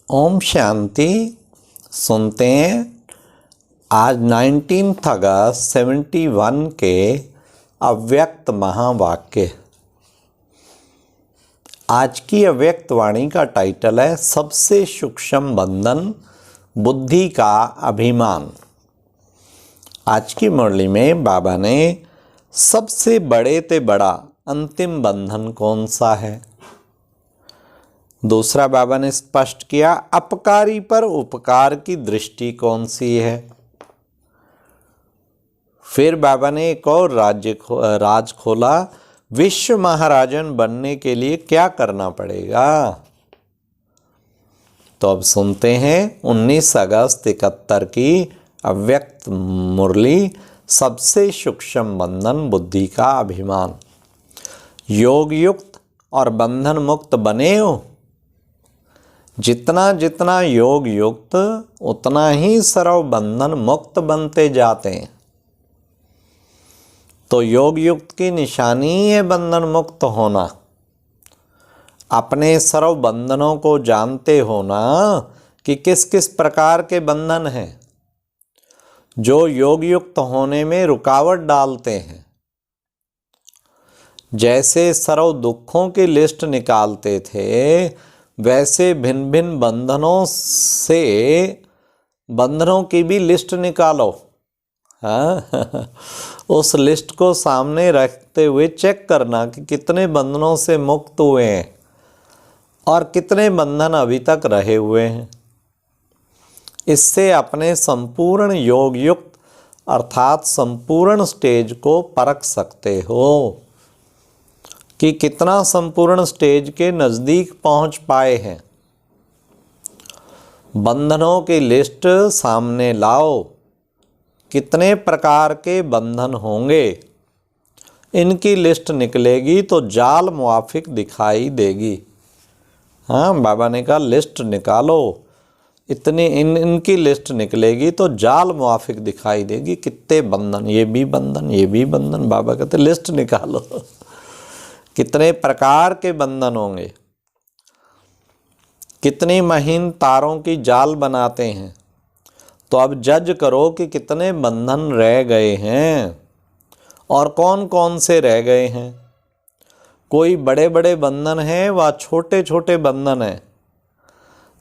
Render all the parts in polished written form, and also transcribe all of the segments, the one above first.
ओम शांति। सुनते हैं आज 19 अगस्त 71 के अव्यक्त महावाक्य। आज की अव्यक्त वाणी का टाइटल है सबसे सूक्ष्म बंधन बुद्धि का अभिमान। आज की मुरली में बाबा ने सबसे बड़े ते बड़ा अंतिम बंधन कौन सा है। दूसरा बाबा ने स्पष्ट किया अपकारी पर उपकार की दृष्टि कौन सी है। फिर बाबा ने एक और राज खोला, विश्व महाराजन बनने के लिए क्या करना पड़ेगा। तो अब सुनते हैं 19 अगस्त 71 की अव्यक्त मुरली, सबसे सूक्ष्म बंधन बुद्धि का अभिमान। योग युक्त और बंधन मुक्त बने हो। जितना जितना योग युक्त उतना ही सर्व बंधन मुक्त बनते जाते हैं। तो योग युक्त की निशानी है बंधन मुक्त होना। अपने सर्व बंधनों को जानते होना कि किस किस प्रकार के बंधन हैं जो योग युक्त होने में रुकावट डालते हैं। जैसे सर्व दुखों की लिस्ट निकालते थे, वैसे भिन्न भिन्न बंधनों की भी लिस्ट निकालो। हाँ उस लिस्ट को सामने रखते हुए चेक करना कि कितने बंधनों से मुक्त हुए हैं और कितने बंधन अभी तक रहे हुए हैं। इससे अपने संपूर्ण योग युक्त अर्थात संपूर्ण स्टेज को परख सकते हो कि कितना संपूर्ण स्टेज के नज़दीक पहुंच पाए हैं। बंधनों की लिस्ट सामने लाओ, कितने प्रकार के बंधन होंगे। इनकी लिस्ट निकलेगी तो जाल मुआफिक दिखाई देगी। हाँ, बाबा ने कहा लिस्ट निकालो, इतनी इनकी लिस्ट निकलेगी तो जाल मुआफिक दिखाई देगी। कितने बंधन, ये भी बंधन, ये भी बंधन। बाबा कहते लिस्ट निकालो कितने प्रकार के बंधन होंगे। कितनी महीन तारों की जाल बनाते हैं। तो अब जज करो कि कितने बंधन रह गए हैं और कौन कौन से रह गए हैं। कोई बड़े बड़े बंधन हैं व छोटे छोटे बंधन हैं।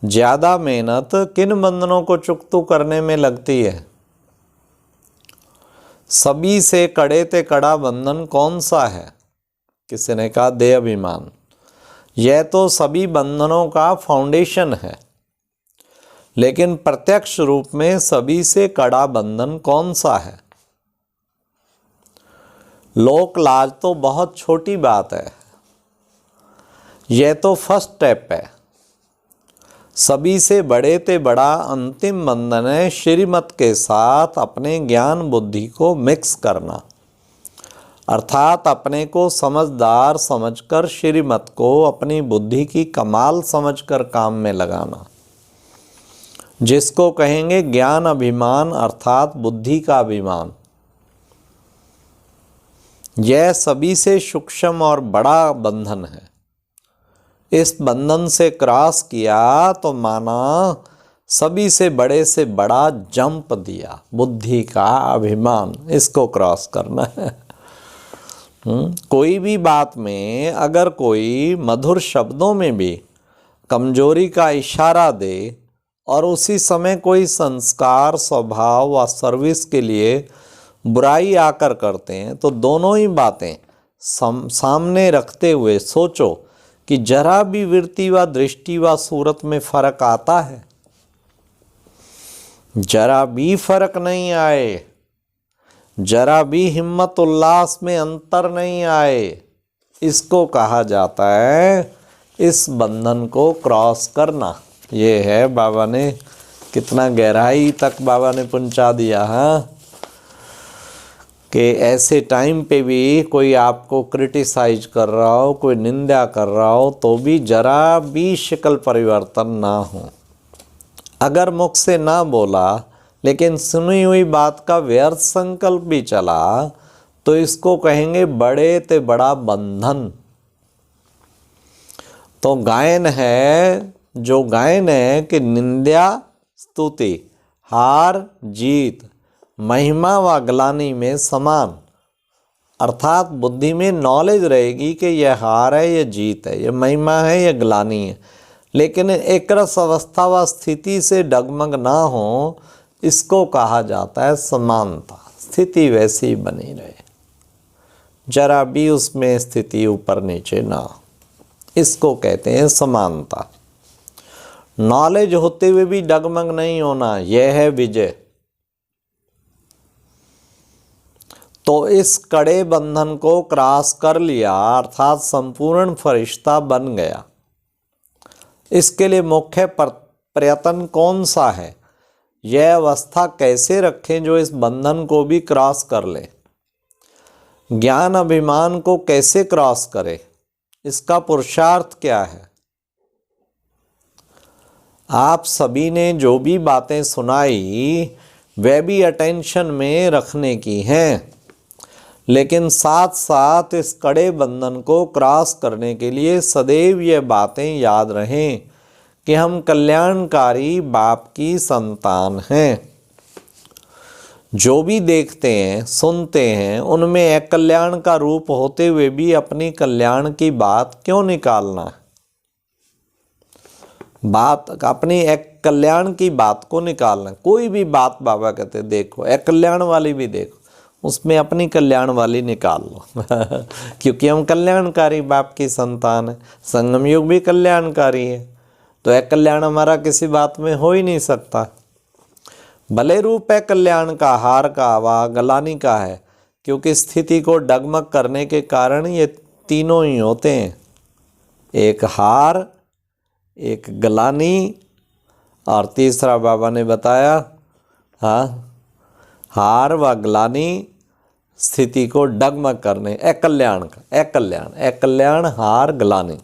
ज़्यादा मेहनत किन बंधनों को चुकतू करने में लगती है। सभी से कड़े ते कड़ा बंधन कौन सा है। किसी ने कहा देह अभिमान। यह तो सभी बंधनों का फाउंडेशन है, लेकिन प्रत्यक्ष रूप में सभी से कड़ा बंधन कौन सा है। लोक लाज तो बहुत छोटी बात है, यह तो फर्स्ट स्टेप है। सभी से बड़े ते बड़ा अंतिम बंधन है श्रीमत के साथ अपने ज्ञान बुद्धि को मिक्स करना, अर्थात अपने को समझदार समझकर श्रीमत को अपनी बुद्धि की कमाल समझकर काम में लगाना, जिसको कहेंगे ज्ञान अभिमान अर्थात बुद्धि का अभिमान। यह सभी से सूक्ष्म और बड़ा बंधन है। इस बंधन से क्रॉस किया तो माना सभी से बड़ा जंप दिया। बुद्धि का अभिमान, इसको क्रॉस करना है। कोई भी बात में अगर कोई मधुर शब्दों में भी कमजोरी का इशारा दे और उसी समय कोई संस्कार स्वभाव व सर्विस के लिए बुराई आकर करते हैं, तो दोनों ही बातें सामने रखते हुए सोचो कि जरा भी वृत्ति व दृष्टि व सूरत में फर्क आता है। जरा भी फर्क नहीं आए, जरा भी हिम्मत उल्लास में अंतर नहीं आए, इसको कहा जाता है इस बंधन को क्रॉस करना। ये है बाबा ने कितना गहराई तक बाबा ने पहुंचा दिया है कि ऐसे टाइम पे भी कोई आपको क्रिटिसाइज कर रहा हो, कोई निंदा कर रहा हो, तो भी जरा भी शक्ल परिवर्तन ना हो। अगर मुख से ना बोला लेकिन सुनी हुई बात का व्यर्थ संकल्प भी चला, तो इसको कहेंगे बड़े ते बड़ा बंधन। तो गायन है जो गायन है कि निंदा स्तुति, हार जीत, महिमा व ग्लानि में समान। अर्थात बुद्धि में नॉलेज रहेगी कि यह हार है, यह जीत है, यह महिमा है, यह ग्लानि है, लेकिन एक रस अवस्था व स्थिति से डगमग ना हो, इसको कहा जाता है समानता। स्थिति वैसी ही बनी रहे, जरा भी उसमें स्थिति ऊपर नीचे ना हो, इसको कहते हैं समानता। नॉलेज होते हुए भी डगमग नहीं होना, यह है विजय। तो इस कड़े बंधन को क्रॉस कर लिया, अर्थात संपूर्ण फरिश्ता बन गया। इसके लिए मुख्य प्रयत्न कौन सा है? यह अवस्था कैसे रखें जो इस बंधन को भी क्रॉस कर ले? ज्ञान अभिमान को कैसे क्रॉस करे? इसका पुरुषार्थ क्या है? आप सभी ने जो भी बातें सुनाई वह भी अटेंशन में रखने की हैं, लेकिन साथ साथ इस कड़े बंधन को क्रॉस करने के लिए सदैव ये बातें याद रहें कि हम कल्याणकारी बाप की संतान हैं। जो भी देखते हैं सुनते हैं उनमें एक कल्याण का रूप होते हुए भी अपनी कल्याण की बात क्यों निकालना है? बात अपनी एक कल्याण की बात को निकालना। कोई भी बात बाबा कहते देखो, एक कल्याण वाली भी देखो, उसमें अपनी कल्याण वाली निकाल लो क्योंकि हम कल्याणकारी बाप की संतान है। संगम युग भी कल्याणकारी है, तो एक कल्याण हमारा किसी बात में हो ही नहीं सकता। भले रूप है कल्याण का, हार का व ग्लानि का है, क्योंकि स्थिति को डगमग करने के कारण ये तीनों ही होते हैं, एक हार, एक ग्लानि और तीसरा बाबा ने बताया हार व ग्लानि स्थिति को डगमग करने, एक कल्याण का, एक कल्याण हार ग्लानि।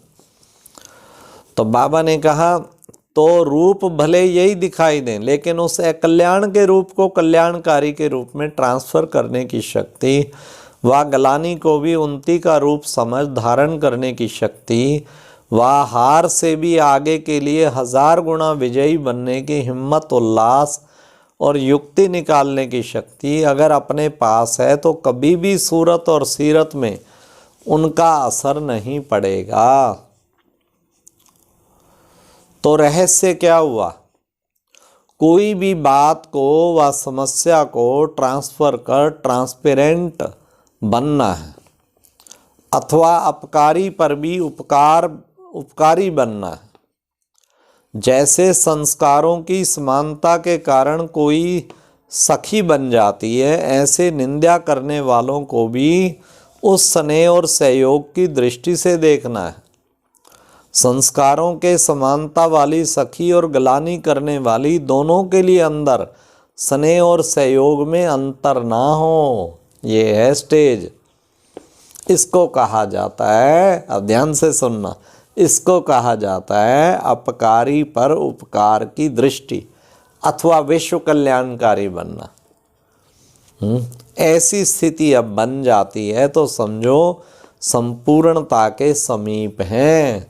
तो बाबा ने कहा तो रूप भले यही दिखाई दें, लेकिन उस एक कल्याण के रूप को कल्याणकारी के रूप में ट्रांसफर करने की शक्ति व ग्लानि को भी उन्नति का रूप समझ धारण करने की शक्ति व हार से भी आगे के लिए 1000 गुना विजयी बनने की हिम्मत, उल्लास और युक्ति निकालने की शक्ति अगर अपने पास है तो कभी भी सूरत और सीरत में उनका असर नहीं पड़ेगा। तो रहस्य क्या हुआ? कोई भी बात को व समस्या को ट्रांसफर कर ट्रांसपेरेंट बनना है, अथवा अपकारी पर भी उपकारी बनना है। जैसे संस्कारों की समानता के कारण कोई सखी बन जाती है, ऐसे निंदा करने वालों को भी उस स्नेह और सहयोग की दृष्टि से देखना है। संस्कारों के समानता वाली सखी और ग्लानि करने वाली दोनों के लिए अंदर स्नेह और सहयोग में अंतर ना हो, ये है स्टेज। इसको कहा जाता है, अब ध्यान से सुनना, इसको कहा जाता है अपकारी पर उपकार की दृष्टि अथवा विश्व कल्याणकारी बनना। ऐसी स्थिति अब बन जाती है तो समझो संपूर्णता के समीप हैं।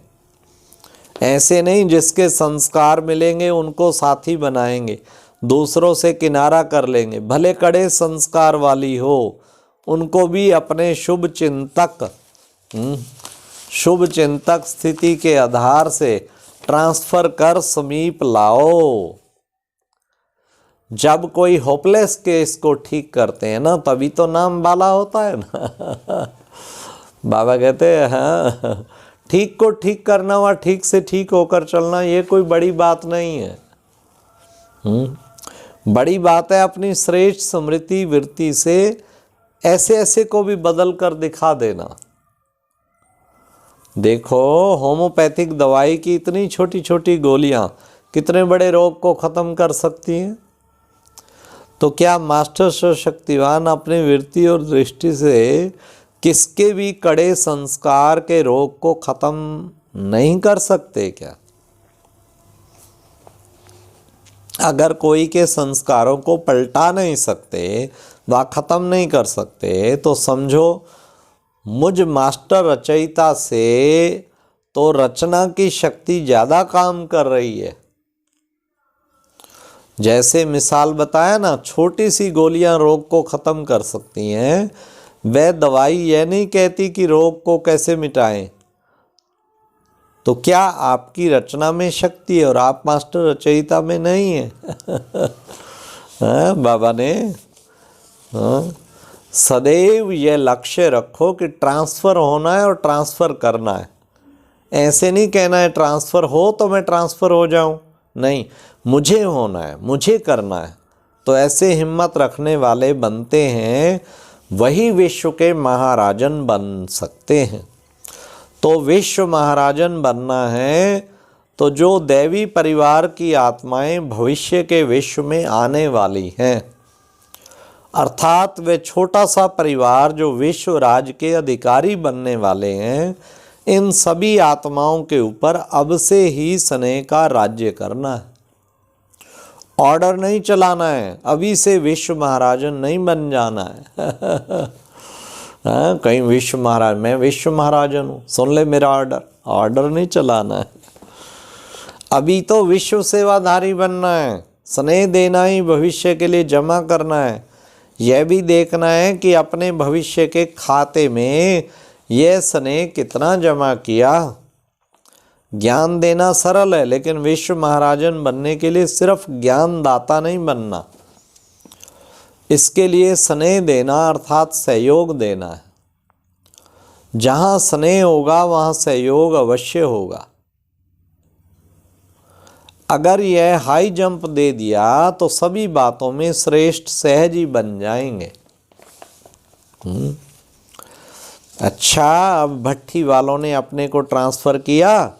ऐसे नहीं जिसके संस्कार मिलेंगे उनको साथी बनाएंगे, दूसरों से किनारा कर लेंगे, भले कड़े संस्कार वाली हो उनको भी अपने शुभ चिंतक स्थिति के आधार से ट्रांसफर कर समीप लाओ। जब कोई होपलेस केस को ठीक करते हैं ना, तभी तो नाम बाला होता है ना बाबा कहते हैं हाँ, ठीक को ठीक करना व ठीक से ठीक होकर चलना ये कोई बड़ी बात नहीं है। बड़ी बात है अपनी श्रेष्ठ स्मृति वृत्ति से ऐसे ऐसे को भी बदल कर दिखा देना। देखो होम्योपैथिक दवाई की इतनी छोटी छोटी गोलियां कितने बड़े रोग को खत्म कर सकती हैं। तो क्या मास्टर शक्तिवान अपनी वृत्ति और दृष्टि से किसके भी कड़े संस्कार के रोग को खत्म नहीं कर सकते क्या? अगर कोई के संस्कारों को पलटा नहीं सकते व खत्म नहीं कर सकते तो समझो मुझ मास्टर रचयिता से तो रचना की शक्ति ज़्यादा काम कर रही है। जैसे मिसाल बताया ना, छोटी सी गोलियां रोग को ख़त्म कर सकती हैं, वह दवाई यह नहीं कहती कि रोग को कैसे मिटाएं। तो क्या आपकी रचना में शक्ति है और आप मास्टर रचयिता में नहीं है? बाबा ने सदैव यह लक्ष्य रखो कि ट्रांसफ़र होना है और ट्रांसफ़र करना है। ऐसे नहीं कहना है ट्रांसफ़र हो तो मैं ट्रांसफ़र हो जाऊं, नहीं, मुझे होना है, मुझे करना है। तो ऐसे हिम्मत रखने वाले बनते हैं, वही विश्व के महाराजन बन सकते हैं। तो विश्व महाराजन बनना है तो जो दैवी परिवार की आत्माएं भविष्य के विश्व में आने वाली हैं, अर्थात वे छोटा सा परिवार जो विश्व राज के अधिकारी बनने वाले हैं, इन सभी आत्माओं के ऊपर अब से ही स्नेह का राज्य करना है। ऑर्डर नहीं चलाना है, अभी से विश्व महाराजन नहीं बन जाना है। कहीं विश्व महाराज, मैं विश्व महाराजन हूँ, सुन ले मेरा ऑर्डर, ऑर्डर नहीं चलाना है। अभी तो विश्व सेवाधारी बनना है, स्नेह देना ही भविष्य के लिए जमा करना है। यह भी देखना है कि अपने भविष्य के खाते में यह स्नेह कितना जमा किया। ज्ञान देना सरल है, लेकिन विश्व महाराजन बनने के लिए सिर्फ ज्ञान दाता नहीं बनना, इसके लिए स्नेह देना अर्थात सहयोग देना है। जहाँ स्नेह होगा वहाँ सहयोग अवश्य होगा। अगर यह हाई जंप दे दिया तो सभी बातों में श्रेष्ठ सहज ही बन जाएंगे। अच्छा, अब भट्ठी वालों ने अपने को ट्रांसफ़र किया,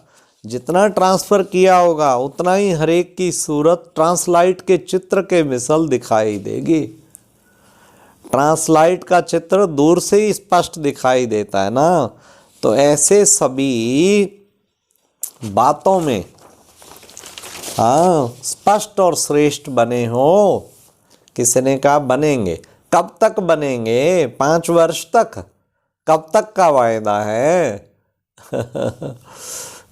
जितना ट्रांसफ़र किया होगा उतना ही हर एक की सूरत ट्रांसलाइट के चित्र के मिसल दिखाई देगी। ट्रांसलाइट का चित्र दूर से ही स्पष्ट दिखाई देता है ना। तो ऐसे सभी बातों में स्पष्ट और श्रेष्ठ बने हो। किसी ने कहा बनेंगे, कब तक बनेंगे? 5 वर्ष तक? कब तक का वायदा है?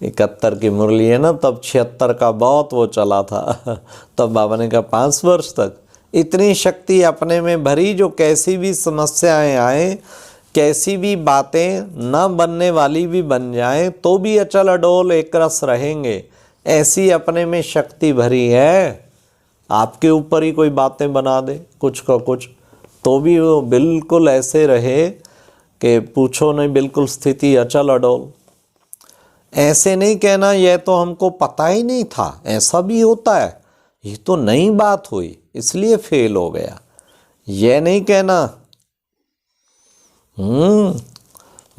71 की मुरली है ना, तब 76 का बहुत वो चला था। तब बाबा ने कहा 5 वर्ष तक। इतनी शक्ति अपने में भरी, जो कैसी भी समस्याएं आए, कैसी भी बातें न बनने वाली भी बन जाएं, तो भी अचल अडोल एक रस रहेंगे। ऐसी अपने में शक्ति भरी है। आपके ऊपर ही कोई बातें बना दे कुछ का कुछ, तो भी वो बिल्कुल ऐसे रहे कि पूछो नहीं, बिल्कुल स्थिति अचल अडोल। ऐसे नहीं कहना यह तो हमको पता ही नहीं था, ऐसा भी होता है, ये तो नई बात हुई इसलिए फेल हो गया। यह नहीं कहना।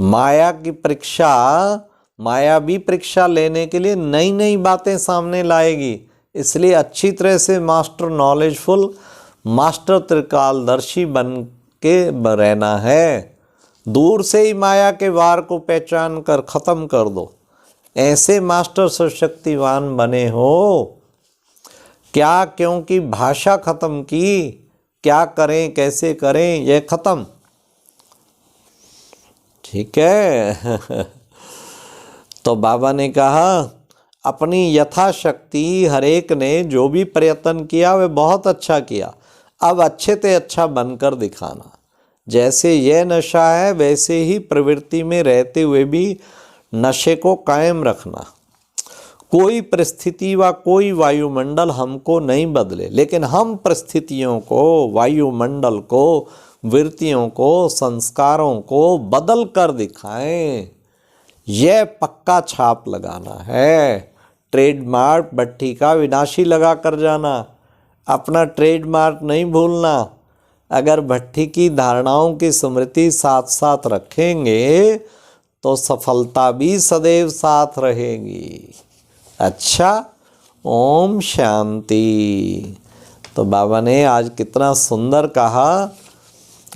माया की परीक्षा, माया भी परीक्षा लेने के लिए नई नई बातें सामने लाएगी, इसलिए अच्छी तरह से मास्टर नॉलेजफुल, मास्टर त्रिकालदर्शी बन के रहना है। दूर से ही माया के वार को पहचान कर ख़त्म कर दो। ऐसे मास्टर सशक्तिवान बने हो। क्या, क्योंकि भाषा ख़त्म की, क्या करें कैसे करें यह ख़त्म। ठीक है। तो बाबा ने कहा अपनी यथाशक्ति हर एक ने जो भी प्रयत्न किया वह बहुत अच्छा किया, अब अच्छे से अच्छा बनकर दिखाना। जैसे यह नशा है वैसे ही प्रवृत्ति में रहते हुए भी नशे को कायम रखना। कोई परिस्थिति व कोई वायुमंडल हमको नहीं बदले, लेकिन हम परिस्थितियों को, वायुमंडल को, वृत्तियों को, संस्कारों को बदल कर दिखाएं। यह पक्का छाप लगाना है। ट्रेडमार्क भट्ठी का विनाशी लगा कर जाना, अपना ट्रेडमार्क नहीं भूलना। अगर भट्ठी की धारणाओं की स्मृति साथ साथ रखेंगे तो सफलता भी सदैव साथ रहेगी। अच्छा, ओम शांति। तो बाबा ने आज कितना सुंदर कहा,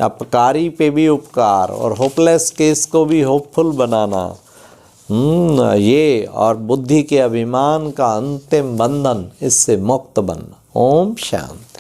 अपकारी पे भी उपकार और होपलेस केस को भी होपफुल बनाना। ये और बुद्धि के अभिमान का अंतिम बंधन, इससे मुक्त बनना। ओम शांति।